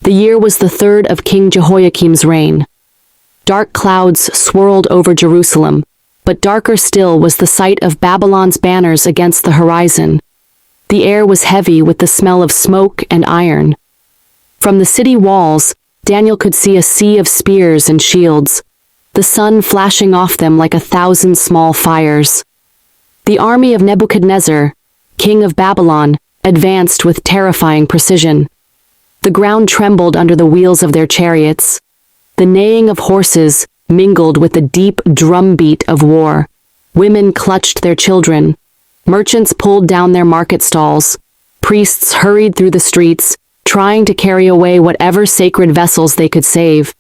The year was the third of King Jehoiakim's reign. Dark clouds swirled over Jerusalem, but darker still was the sight of Babylon's banners against the horizon. The air was heavy with the smell of smoke and iron. From the city walls, Daniel could see a sea of spears and shields, the sun flashing off them like 1,000 small fires. The army of Nebuchadnezzar, king of Babylon, advanced with terrifying precision. The ground trembled under the wheels of their chariots. The neighing of horses mingled with the deep drumbeat of war. Women clutched their children. Merchants pulled down their market stalls. Priests hurried through the streets, trying to carry away whatever sacred vessels they could save.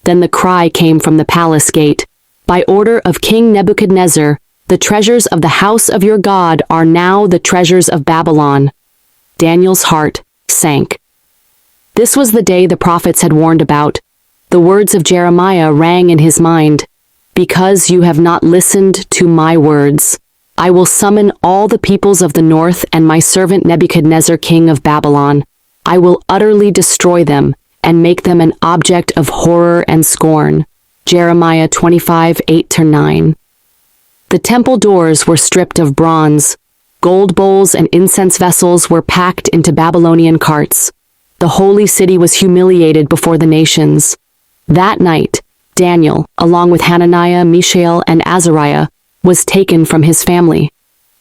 Then the cry came from the palace gate. By order of King Nebuchadnezzar, the treasures of the house of your God are now the treasures of Babylon. Daniel's heart sank. This was the day the prophets had warned about. The words of Jeremiah rang in his mind. Because you have not listened to my words, I will summon all the peoples of the north and my servant Nebuchadnezzar, king of Babylon. I will utterly destroy them and make them an object of horror and scorn. Jeremiah 25:8-9. The temple doors were stripped of bronze. Gold bowls and incense vessels were packed into Babylonian carts. The holy city was humiliated before the nations. That night, Daniel, along with Hananiah, Mishael, and Azariah, was taken from his family.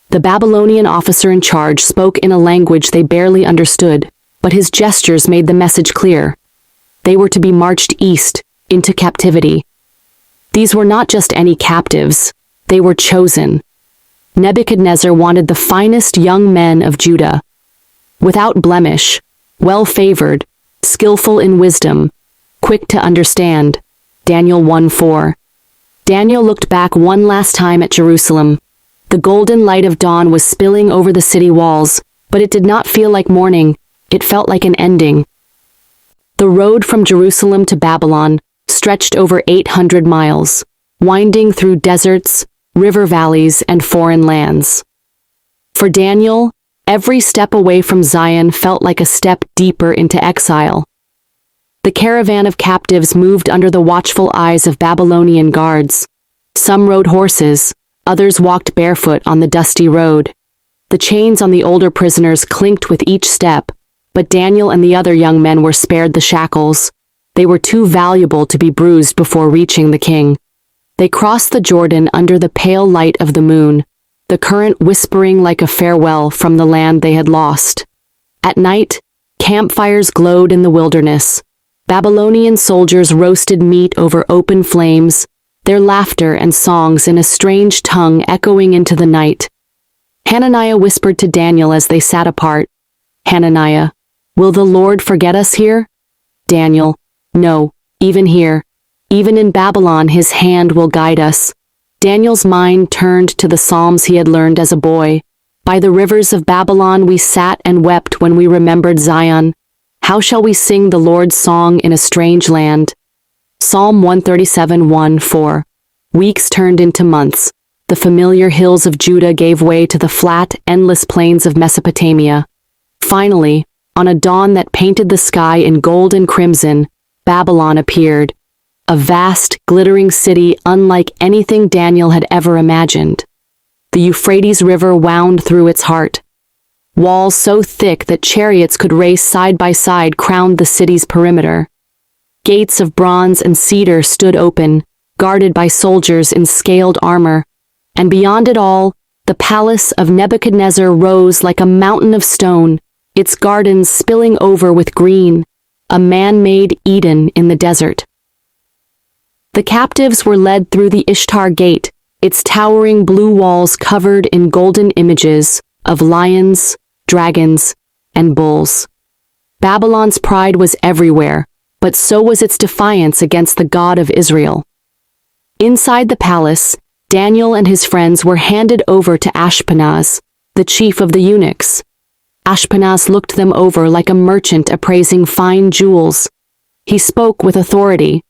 The Babylonian officer in charge spoke in a language they barely understood, but his gestures made the message clear. They were to be marched east, into captivity. These were not just any captives, they were chosen. Nebuchadnezzar wanted the finest young men of Judah. Without blemish, well-favored, skillful in wisdom, quick to understand. Daniel 1:4. Daniel looked back one last time at Jerusalem. The golden light of dawn was spilling over the city walls, but it did not feel like morning, it felt like an ending. The road from Jerusalem to Babylon stretched over 800 miles, winding through deserts, river valleys, and foreign lands. For Daniel, every step away from Zion felt like a step deeper into exile. The caravan of captives moved under the watchful eyes of Babylonian guards. Some rode horses, others walked barefoot on the dusty road. The chains on the older prisoners clinked with each step, but Daniel and the other young men were spared the shackles. They were too valuable to be bruised before reaching the king. They crossed the Jordan under the pale light of the moon, the current whispering like a farewell from the land they had lost. At night, campfires glowed in the wilderness. Babylonian soldiers roasted meat over open flames, their laughter and songs in a strange tongue echoing into the night. Hananiah whispered to Daniel as they sat apart, "Hananiah, will the Lord forget us here?" Daniel, "No, even here. Even in Babylon his hand will guide us." Daniel's mind turned to the psalms he had learned as a boy. "By the rivers of Babylon we sat and wept when we remembered Zion. How shall we sing the Lord's song in a strange land?" Psalm 137:1-4. Weeks turned into months. The familiar hills of Judah gave way to the flat, endless plains of Mesopotamia. Finally, on a dawn that painted the sky in gold and crimson, Babylon appeared. A vast, glittering city unlike anything Daniel had ever imagined. The Euphrates River wound through its heart. Walls so thick that chariots could race side by side crowned the city's perimeter. Gates of bronze and cedar stood open, guarded by soldiers in scaled armor, and beyond it all, the palace of Nebuchadnezzar rose like a mountain of stone, its gardens spilling over with green, a man-made Eden in the desert. The captives were led through the Ishtar Gate, its towering blue walls covered in golden images of lions, dragons, and bulls. Babylon's pride was everywhere, but so was its defiance against the God of Israel. Inside the palace, Daniel and his friends were handed over to Ashpenaz, the chief of the eunuchs. Ashpenaz looked them over like a merchant appraising fine jewels. He spoke with authority.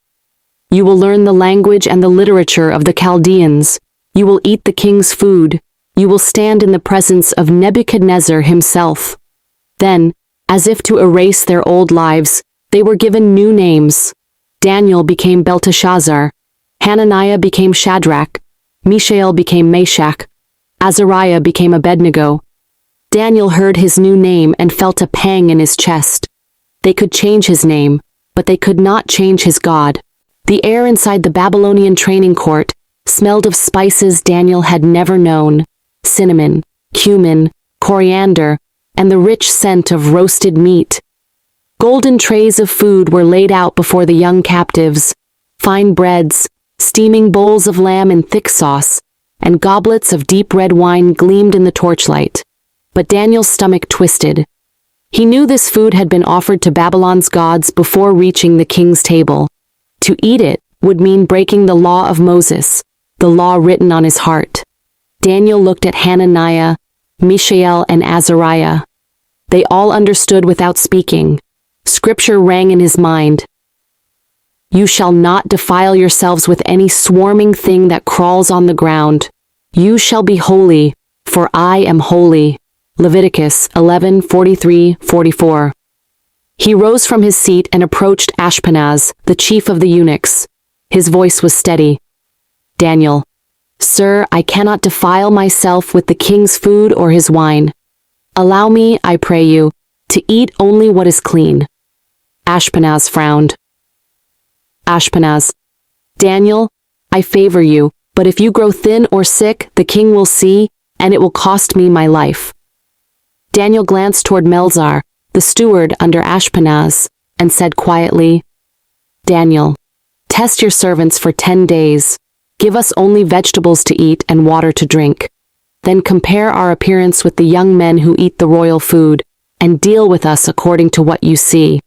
"You will learn the language and the literature of the Chaldeans. You will eat the king's food. You will stand in the presence of Nebuchadnezzar himself." Then, as if to erase their old lives, They were given new names. Daniel became Belshazzar, Hananiah became Shadrach, Mishael became Meshach, Azariah became Abednego. Daniel heard his new name and felt a pang in his chest. They could change his name, but they could not change his God. The air inside the Babylonian training court smelled of spices Daniel had never known: cinnamon, cumin, coriander, and the rich scent of roasted meat. Golden trays of food were laid out before the young captives: fine breads, steaming bowls of lamb in thick sauce, and goblets of deep red wine gleamed in the torchlight. But Daniel's stomach twisted. He knew this food had been offered to Babylon's gods before reaching the king's table. To eat it would mean breaking the law of Moses, the law written on his heart. Daniel looked at Hananiah, Mishael, and Azariah. They all understood without speaking. Scripture rang in his mind. You shall not defile yourselves with any swarming thing that crawls on the ground. You shall be holy, for I am holy. Leviticus 11:43-44. He rose from his seat and approached Ashpenaz, the chief of the eunuchs. His voice was steady. Daniel, sir, I cannot defile myself with the king's food or his wine. Allow me, I pray you, to eat only what is clean. Ashpenaz frowned. Ashpenaz, Daniel, I favor you, but if you grow thin or sick, the king will see, and it will cost me my life. Daniel glanced toward Melzar, the steward under Ashpenaz, and said quietly, Daniel, test your servants for 10 days. Give us only vegetables to eat and water to drink. Then compare our appearance with the young men who eat the royal food, and deal with us according to what you see.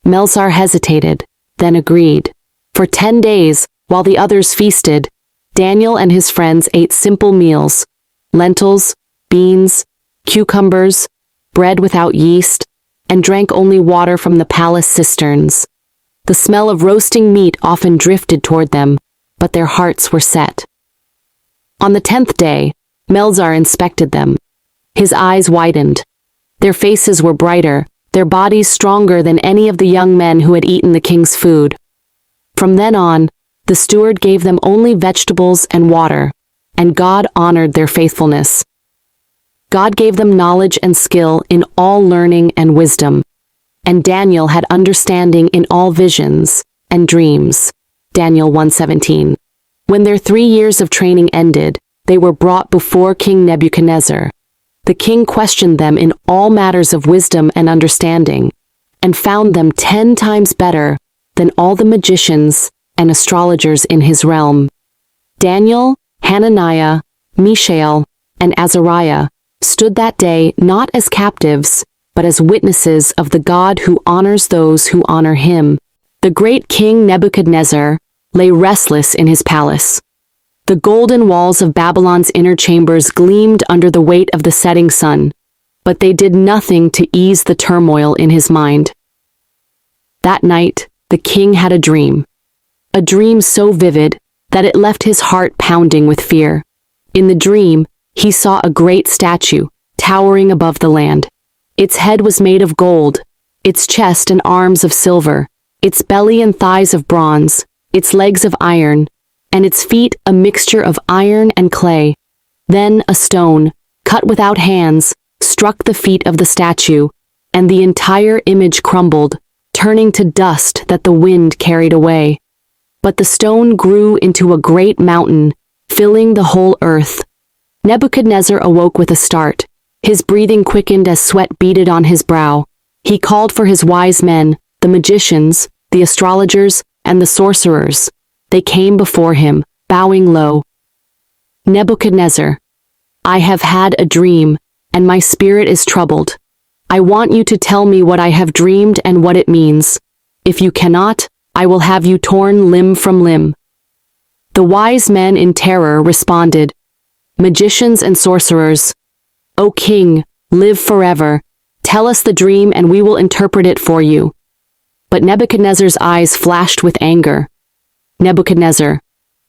Melzar hesitated, then agreed. For 10 days, while the others feasted, Daniel and his friends ate simple meals: lentils, beans, cucumbers, bread without yeast, and drank only water from the palace cisterns. The smell of roasting meat often drifted toward them, but their hearts were set. On the 10th day, Melzar inspected them. His eyes widened. Their faces were brighter, their bodies stronger than any of the young men who had eaten the king's food. From then on, the steward gave them only vegetables and water, and God honored their faithfulness. God gave them knowledge and skill in all learning and wisdom, and Daniel had understanding in all visions and dreams. Daniel 1:17. When their 3 years of training ended, they were brought before King Nebuchadnezzar. The king questioned them in all matters of wisdom and understanding, and found them 10 times better than all the magicians and astrologers in his realm. Daniel, Hananiah, Mishael, and Azariah stood that day not as captives, but as witnesses of the God who honors those who honor him. The great king Nebuchadnezzar lay restless in his palace. The golden walls of Babylon's inner chambers gleamed under the weight of the setting sun, but they did nothing to ease the turmoil in his mind. That night, the king had a dream so vivid that it left his heart pounding with fear. In the dream, he saw a great statue towering above the land. Its head was made of gold, its chest and arms of silver, its belly and thighs of bronze, its legs of iron, and its feet a mixture of iron and clay. Then a stone, cut without hands, struck the feet of the statue, and the entire image crumbled, turning to dust that the wind carried away. But the stone grew into a great mountain, filling the whole earth. Nebuchadnezzar awoke with a start. His breathing quickened as sweat beaded on his brow. He called for his wise men, the magicians, the astrologers, and the sorcerers. They came before him, bowing low. Nebuchadnezzar, I have had a dream, and my spirit is troubled. I want you to tell me what I have dreamed and what it means. If you cannot, I will have you torn limb from limb. The wise men in terror responded, Magicians and sorcerers, O king, live forever. Tell us the dream and we will interpret it for you. But Nebuchadnezzar's eyes flashed with anger. Nebuchadnezzar,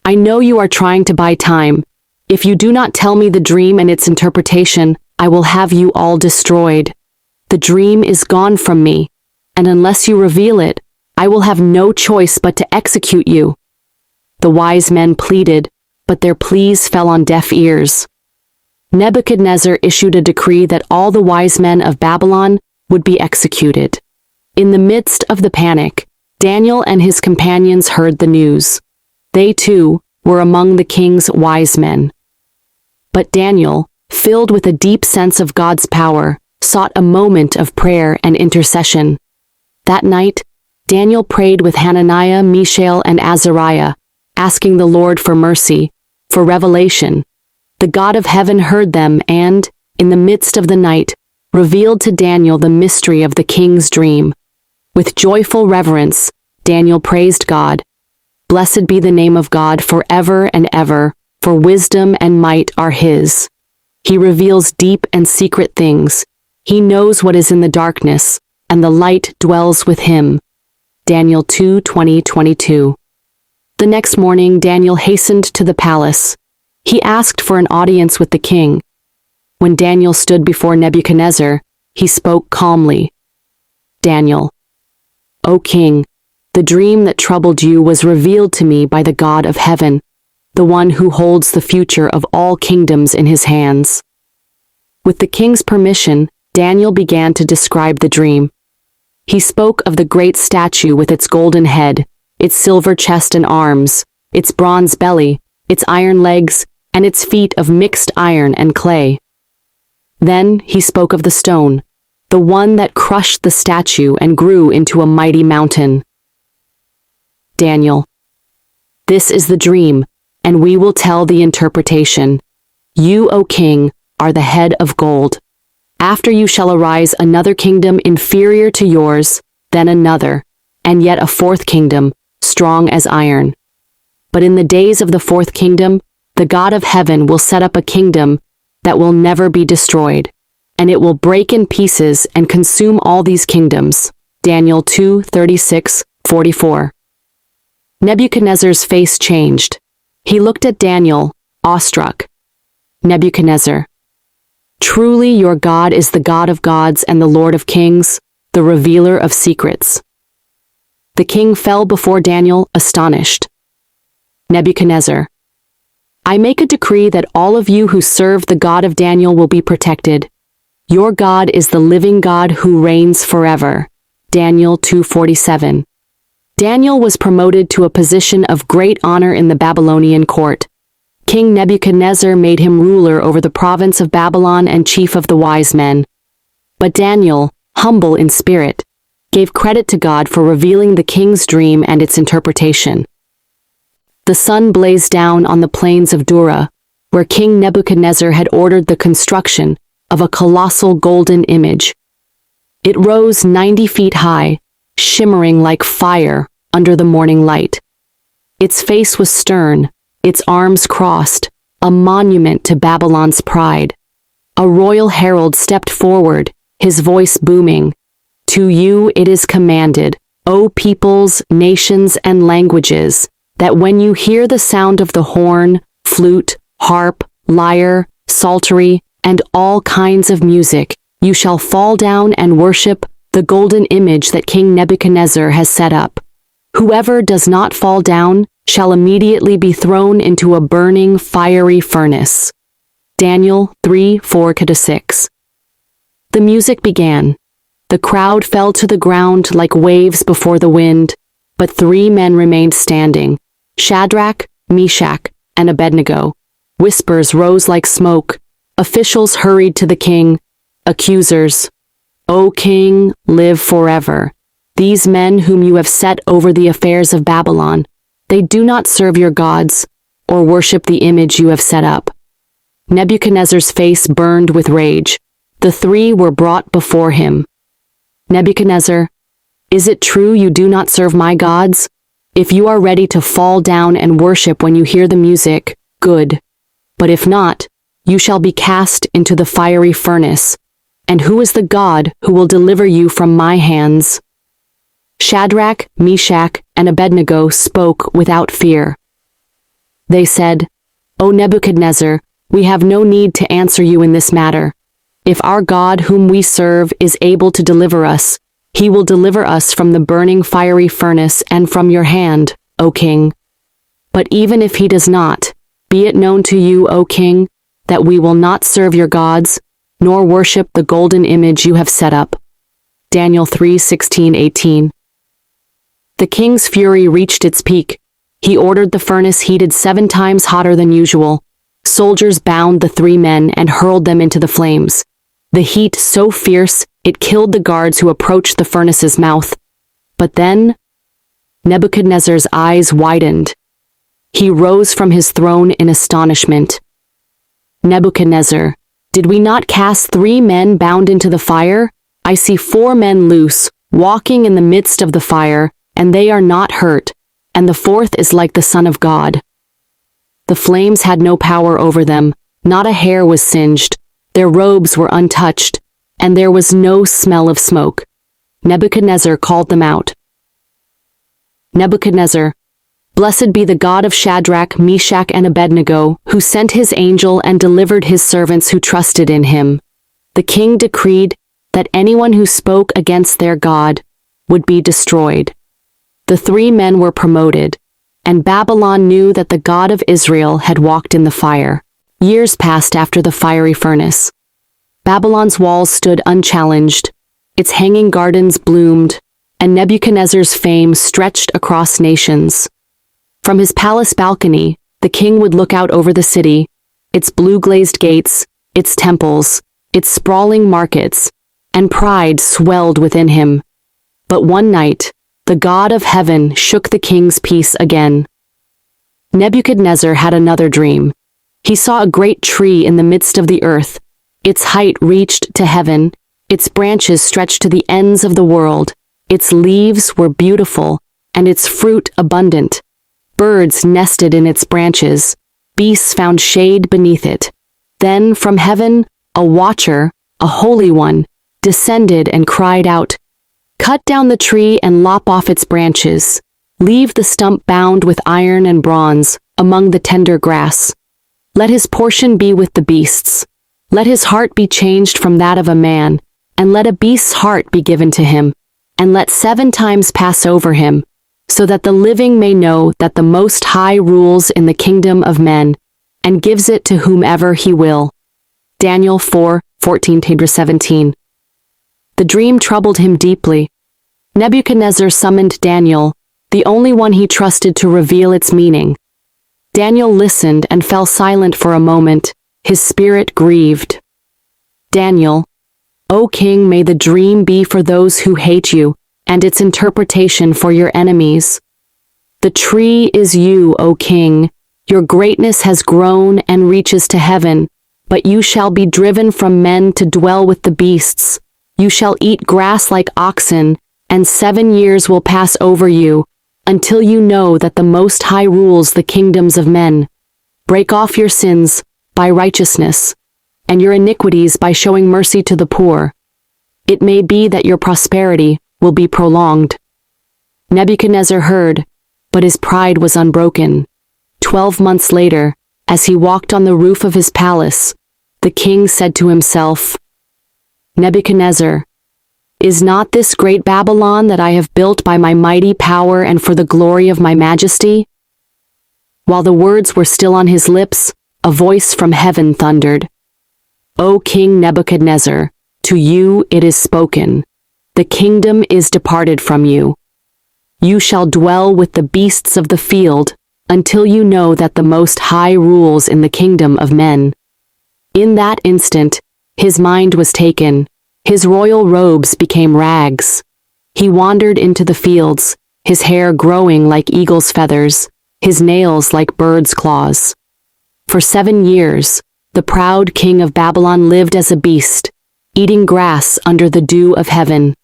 I know you are trying to buy time. If you do not tell me the dream and its interpretation, I will have you all destroyed. The dream is gone from me. and unless you reveal it, I will have no choice but to execute you." The wise men pleaded, but their pleas fell on deaf ears. Nebuchadnezzar issued a decree that all the wise men of Babylon would be executed. In the midst of the panic, Daniel and his companions heard the news. They too were among the king's wise men. But Daniel, filled with a deep sense of God's power, sought a moment of prayer and intercession. That night, Daniel prayed with Hananiah, Mishael, and Azariah, asking the Lord for mercy, for revelation. The God of heaven heard them and, in the midst of the night, revealed to Daniel the mystery of the king's dream. With joyful reverence, Daniel praised God. "Blessed be the name of God forever and ever, for wisdom and might are His. He reveals deep and secret things. He knows what is in the darkness, and the light dwells with Him." Daniel 2:20-22. The next morning, Daniel hastened to the palace. He asked for an audience with the king. When Daniel stood before Nebuchadnezzar, he spoke calmly. "Daniel, O king, the dream that troubled you was revealed to me by the God of heaven, the one who holds the future of all kingdoms in his hands." With the king's permission, Daniel began to describe the dream. He spoke of the great statue with its golden head, its silver chest and arms, its bronze belly, its iron legs, and its feet of mixed iron and clay. Then he spoke of the stone, the one that crushed the statue and grew into a mighty mountain. "Daniel, this is the dream, and we will tell the interpretation. You, O king, are the head of gold. After you shall arise another kingdom inferior to yours, then another, and yet a fourth kingdom, strong as iron. But in the days of the fourth kingdom, the God of heaven will set up a kingdom that will never be destroyed, and it will break in pieces and consume all these kingdoms." Daniel 2:36-44. Nebuchadnezzar's face changed. He looked at Daniel, awestruck. "Nebuchadnezzar, truly your God is the God of gods and the Lord of kings, the revealer of secrets." The king fell before Daniel, astonished. "Nebuchadnezzar, I make a decree that all of you who serve the God of Daniel will be protected. Your God is the living God who reigns forever." Daniel 2:47. Daniel was promoted to a position of great honor in the Babylonian court. King Nebuchadnezzar made him ruler over the province of Babylon and chief of the wise men. But Daniel, humble in spirit, gave credit to God for revealing the king's dream and its interpretation. The sun blazed down on the plains of Dura, where King Nebuchadnezzar had ordered the construction of a colossal golden image. It rose 90 feet high, shimmering like fire under the morning light. Its face was stern, its arms crossed, a monument to Babylon's pride. A royal herald stepped forward, his voice booming, "To you it is commanded, O peoples, nations, and languages, that when you hear the sound of the horn, flute, harp, lyre, psaltery, and all kinds of music, you shall fall down and worship the golden image that King Nebuchadnezzar has set up. Whoever does not fall down shall immediately be thrown into a burning, fiery furnace." Daniel 3:4-6. The music began. The crowd fell to the ground like waves before the wind, but 3 men remained standing: Shadrach, Meshach, and Abednego. Whispers rose like smoke. Officials hurried to the king. Accusers, "O king, live forever. These men whom you have set over the affairs of Babylon, they do not serve your gods or worship the image you have set up." Nebuchadnezzar's face burned with rage. The 3 were brought before him. "Nebuchadnezzar, is it true you do not serve my gods? If you are ready to fall down and worship when you hear the music, good. But if not, you shall be cast into the fiery furnace. And who is the God who will deliver you from my hands?" Shadrach, Meshach, and Abednego spoke without fear. They said, "O Nebuchadnezzar, we have no need to answer you in this matter. If our God whom we serve is able to deliver us, He will deliver us from the burning fiery furnace and from your hand, O king. But even if he does not, be it known to you, O king, that we will not serve your gods, nor worship the golden image you have set up. Daniel 3:16-18. The king's fury reached its peak. He ordered the furnace heated 7 times hotter than usual. Soldiers bound the 3 men and hurled them into the flames. The heat so fierce, it killed the guards who approached the furnace's mouth. But then, Nebuchadnezzar's eyes widened. He rose from his throne in astonishment. Nebuchadnezzar, did we not cast 3 men bound into the fire? I see 4 men loose, walking in the midst of the fire, and they are not hurt, and the 4th is like the Son of God. The flames had no power over them, not a hair was singed, their robes were untouched, and there was no smell of smoke. Nebuchadnezzar called them out. Nebuchadnezzar, blessed be the God of Shadrach, Meshach, and Abednego, who sent his angel and delivered his servants who trusted in him. The king decreed that anyone who spoke against their God would be destroyed. The 3 men were promoted, and Babylon knew that the God of Israel had walked in the fire. Years passed after the fiery furnace. Babylon's walls stood unchallenged, its hanging gardens bloomed, and Nebuchadnezzar's fame stretched across nations. From his palace balcony, the king would look out over the city, its blue-glazed gates, its temples, its sprawling markets, and pride swelled within him. But one night, the God of heaven shook the king's peace again. Nebuchadnezzar had another dream. He saw a great tree in the midst of the earth. Its height reached to heaven, its branches stretched to the ends of the world, its leaves were beautiful, and its fruit abundant. Birds nested in its branches, beasts found shade beneath it. Then from heaven, a watcher, a holy one, descended and cried out, "Cut down the tree and lop off its branches. Leave the stump bound with iron and bronze among the tender grass. Let his portion be with the beasts. Let his heart be changed from that of a man, and let a beast's heart be given to him, and let 7 times pass over him, so that the living may know that the Most High rules in the kingdom of men, and gives it to whomever he will." Daniel 4:14-17. The dream troubled him deeply. Nebuchadnezzar summoned Daniel, the only one he trusted to reveal its meaning. Daniel listened and fell silent for a moment, his spirit grieved. Daniel, O king, may the dream be for those who hate you, and its interpretation for your enemies. The tree is you, O king. Your greatness has grown and reaches to heaven, but you shall be driven from men to dwell with the beasts. You shall eat grass like oxen, and 7 years will pass over you, until you know that the Most High rules the kingdoms of men. Break off your sins by righteousness, and your iniquities by showing mercy to the poor. It may be that your prosperity will be prolonged. Nebuchadnezzar heard, but his pride was unbroken. 12 months later, as he walked on the roof of his palace, the king said to himself, "Nebuchadnezzar, is not this great Babylon that I have built by my mighty power and for the glory of my majesty?" While the words were still on his lips, a voice from heaven thundered, "O King Nebuchadnezzar, to you it is spoken. The kingdom is departed from you. You shall dwell with the beasts of the field until you know that the Most High rules in the kingdom of men." In that instant, his mind was taken. His royal robes became rags. He wandered into the fields, his hair growing like eagle's feathers, his nails like bird's claws. For 7 years, the proud king of Babylon lived as a beast, eating grass under the dew of heaven.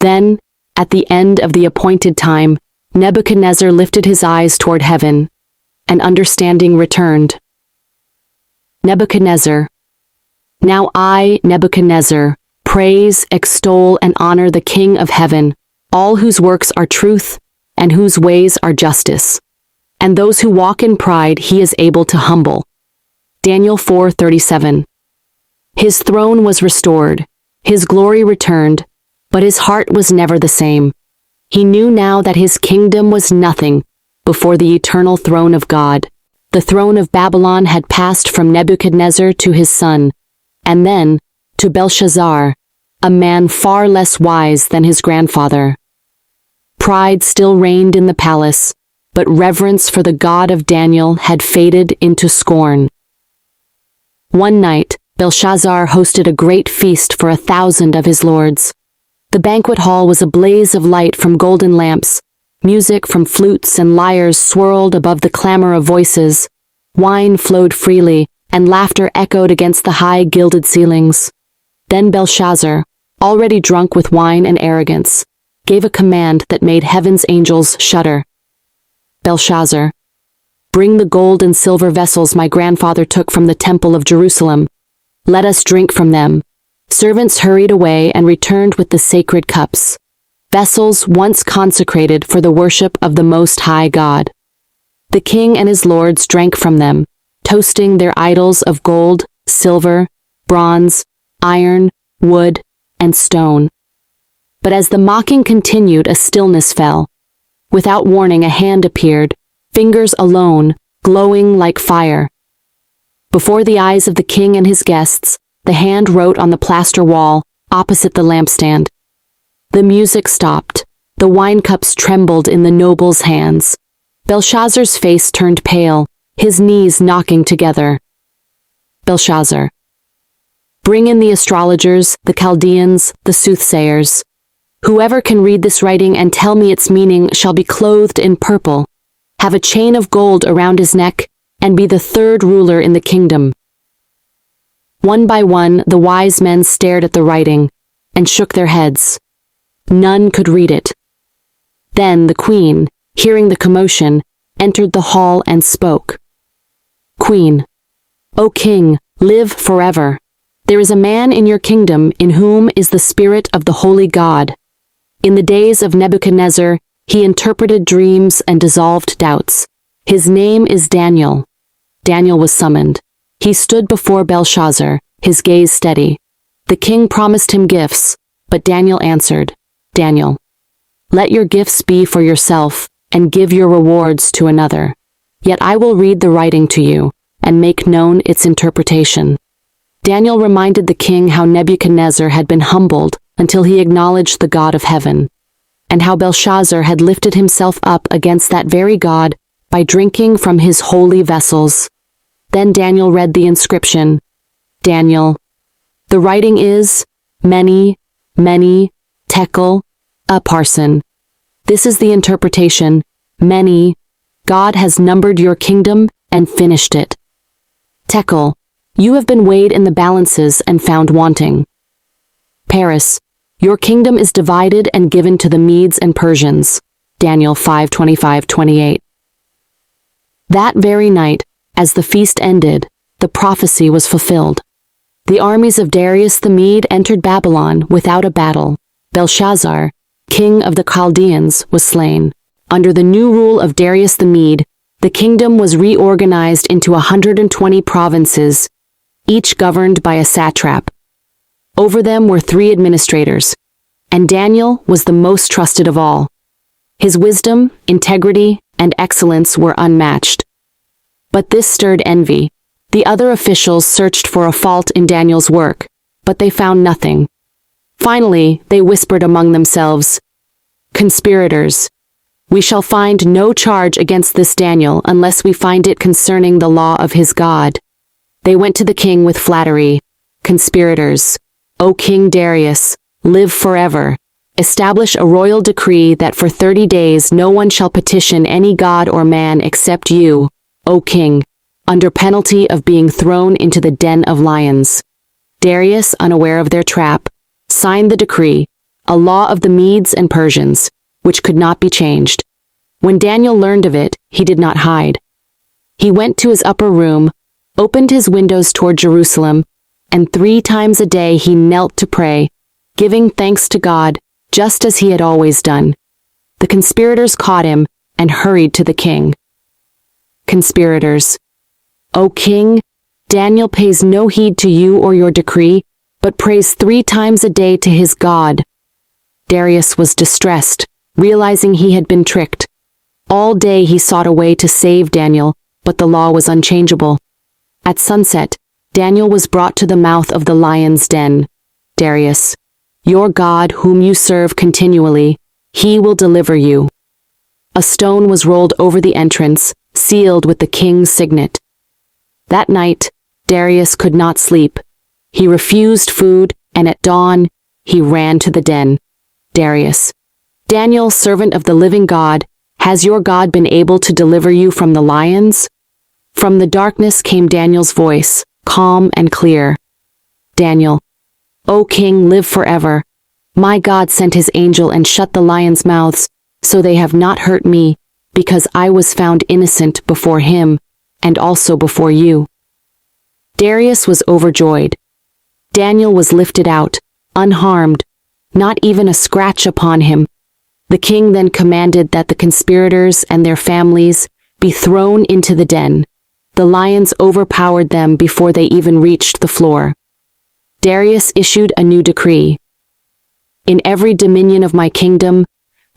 Then, at the end of the appointed time, Nebuchadnezzar lifted his eyes toward heaven, and understanding returned. Nebuchadnezzar, now I, Nebuchadnezzar, praise, extol, and honor the King of heaven, all whose works are truth, and whose ways are justice. And those who walk in pride he is able to humble. Daniel 4:37. His throne was restored, his glory returned, But his heart was never the same. He knew now that his kingdom was nothing before the eternal throne of God. The throne of Babylon had passed from Nebuchadnezzar to his son, and then to Belshazzar, a man far less wise than his grandfather. Pride still reigned in the palace, but reverence for the God of Daniel had faded into scorn. One night, Belshazzar hosted a great feast for 1,000 of his lords. The banquet hall was a blaze of light from golden lamps. Music from flutes and lyres swirled above the clamor of voices. Wine flowed freely, and laughter echoed against the high gilded ceilings. Then Belshazzar, already drunk with wine and arrogance, gave a command that made heaven's angels shudder. Belshazzar, bring the gold and silver vessels my grandfather took from the temple of Jerusalem. Let us drink from them. Servants hurried away and returned with the sacred cups, vessels once consecrated for the worship of the Most High God. The king and his lords drank from them, toasting their idols of gold, silver, bronze, iron, wood, and stone. But as the mocking continued, a stillness fell. Without warning, a hand appeared, fingers alone, glowing like fire. Before the eyes of the king and his guests, the hand wrote on the plaster wall, opposite the lampstand. The music stopped. The wine cups trembled in the noble's hands. Belshazzar's face turned pale, his knees knocking together. Belshazzar, bring in the astrologers, the Chaldeans, the soothsayers. Whoever can read this writing and tell me its meaning shall be clothed in purple, have a chain of gold around his neck, and be the third ruler in the kingdom. One by one, the wise men stared at the writing and shook their heads. None could read it. Then the queen, hearing the commotion, entered the hall and spoke. Queen, O king, live forever. There is a man in your kingdom in whom is the spirit of the holy God. In the days of Nebuchadnezzar, he interpreted dreams and dissolved doubts. His name is Daniel. Daniel was summoned. He stood before Belshazzar, his gaze steady. The king promised him gifts, but Daniel answered, Daniel, let your gifts be for yourself and give your rewards to another. Yet I will read the writing to you and make known its interpretation. Daniel reminded the king how Nebuchadnezzar had been humbled until he acknowledged the God of heaven, and how Belshazzar had lifted himself up against that very God by drinking from his holy vessels. Then Daniel read the inscription, Daniel. The writing is, many, tekel, a parson. This is the interpretation, many. God has numbered your kingdom and finished it. Tekel, you have been weighed in the balances and found wanting. Paris, your kingdom is divided and given to the Medes and Persians. Daniel 5:25-28. That very night, as the feast ended, the prophecy was fulfilled. The armies of Darius the Mede entered Babylon without a battle. Belshazzar, king of the Chaldeans, was slain. Under the new rule of Darius the Mede, the kingdom was reorganized into 120 provinces, each governed by a satrap. Over them were 3 administrators, and Daniel was the most trusted of all. His wisdom, integrity, and excellence were unmatched. But this stirred envy. The other officials searched for a fault in Daniel's work, but they found nothing. Finally, they whispered among themselves, Conspirators, we shall find no charge against this Daniel unless we find it concerning the law of his God. They went to the king with flattery. Conspirators, O King Darius, live forever. Establish a royal decree that for 30 days no one shall petition any god or man except you, O king, under penalty of being thrown into the den of lions. Darius, unaware of their trap, signed the decree, a law of the Medes and Persians, which could not be changed. When Daniel learned of it, he did not hide. He went to his upper room, opened his windows toward Jerusalem, and 3 times a day he knelt to pray, giving thanks to God, just as he had always done. The conspirators caught him and hurried to the king. Conspirators, O king, Daniel pays no heed to you or your decree, but prays 3 times a day to his God. Darius was distressed, realizing he had been tricked. All day he sought a way to save Daniel, but the law was unchangeable. At sunset, Daniel was brought to the mouth of the lion's den. Darius, your God, whom you serve continually, he will deliver you. A stone was rolled over the entrance, sealed with the king's signet. That night, Darius could not sleep. He refused food, and at dawn, he ran to the den. Darius, Daniel, servant of the living God, has your God been able to deliver you from the lions? From the darkness came Daniel's voice, calm and clear. Daniel, O king, live forever. My God sent his angel and shut the lions' mouths, so they have not hurt me, because I was found innocent before him, and also before you. Darius was overjoyed. Daniel was lifted out, unharmed, not even a scratch upon him. The king then commanded that the conspirators and their families be thrown into the den. The lions overpowered them before they even reached the floor. Darius issued a new decree. In every dominion of my kingdom,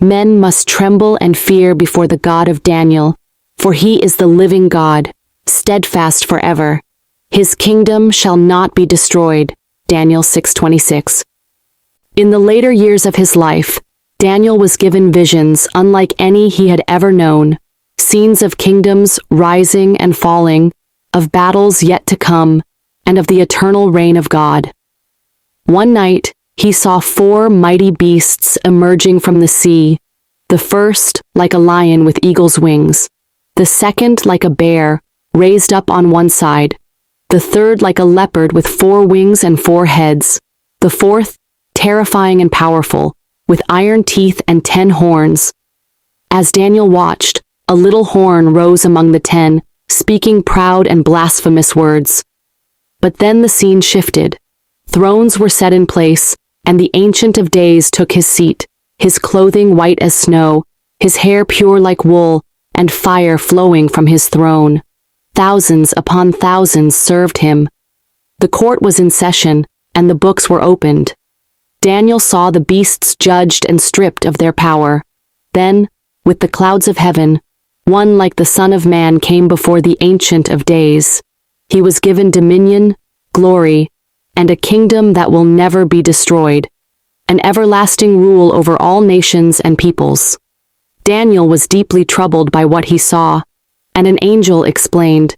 men must tremble and fear before the God of Daniel, for he is the living God, steadfast forever. His kingdom shall not be destroyed. Daniel 6:26. In the later years of his life, Daniel was given visions unlike any he had ever known, scenes of kingdoms rising and falling, of battles yet to come, and of the eternal reign of God. One night, he saw 4 mighty beasts emerging from the sea, the first like a lion with eagle's wings, the second like a bear, raised up on one side, the third like a leopard with 4 wings and 4 heads, the fourth, terrifying and powerful, with iron teeth and 10 horns. As Daniel watched, a little horn rose among the 10, speaking proud and blasphemous words. But then the scene shifted. Thrones were set in place, and the Ancient of Days took his seat, his clothing white as snow, his hair pure like wool, and fire flowing from his throne. Thousands upon thousands served him. The court was in session, and the books were opened. Daniel saw the beasts judged and stripped of their power. Then, with the clouds of heaven, one like the Son of Man came before the Ancient of Days. He was given dominion, glory, and a kingdom that will never be destroyed, an everlasting rule over all nations and peoples. Daniel was deeply troubled by what he saw, and an angel explained,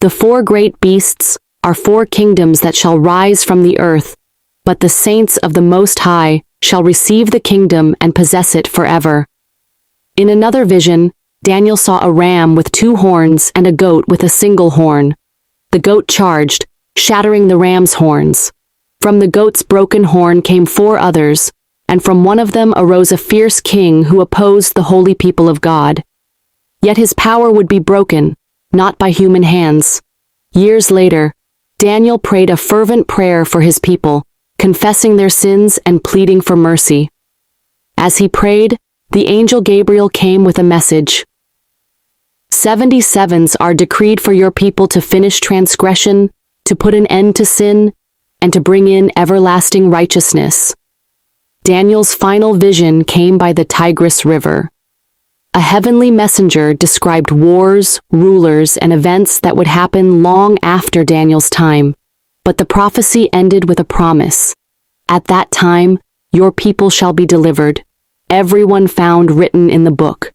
"The 4 great beasts are 4 kingdoms that shall rise from the earth, but the saints of the Most High shall receive the kingdom and possess it forever." In another vision, Daniel saw a ram with 2 horns and a goat with a single horn. The goat charged, shattering the ram's horns. From the goat's broken horn came 4 others, and from one of them arose a fierce king who opposed the holy people of God. Yet his power would be broken, not by human hands. Years later, Daniel prayed a fervent prayer for his people, confessing their sins and pleading for mercy. As he prayed, the angel Gabriel came with a message. 77s are decreed for your people to finish transgression, to put an end to sin, and to bring in everlasting righteousness. Daniel's final vision came by the Tigris River. A heavenly messenger described wars, rulers, and events that would happen long after Daniel's time. But the prophecy ended with a promise. At that time, your people shall be delivered, everyone found written in the book.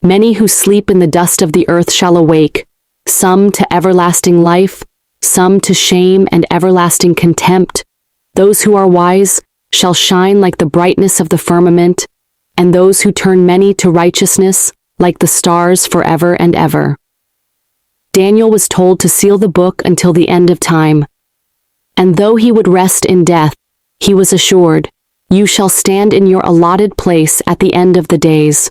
Many who sleep in the dust of the earth shall awake, some to everlasting life, some to shame and everlasting contempt. Those who are wise shall shine like the brightness of the firmament, and those who turn many to righteousness like the stars forever and ever. Daniel was told to seal the book until the end of time. And though he would rest in death, he was assured, "You shall stand in your allotted place at the end of the days."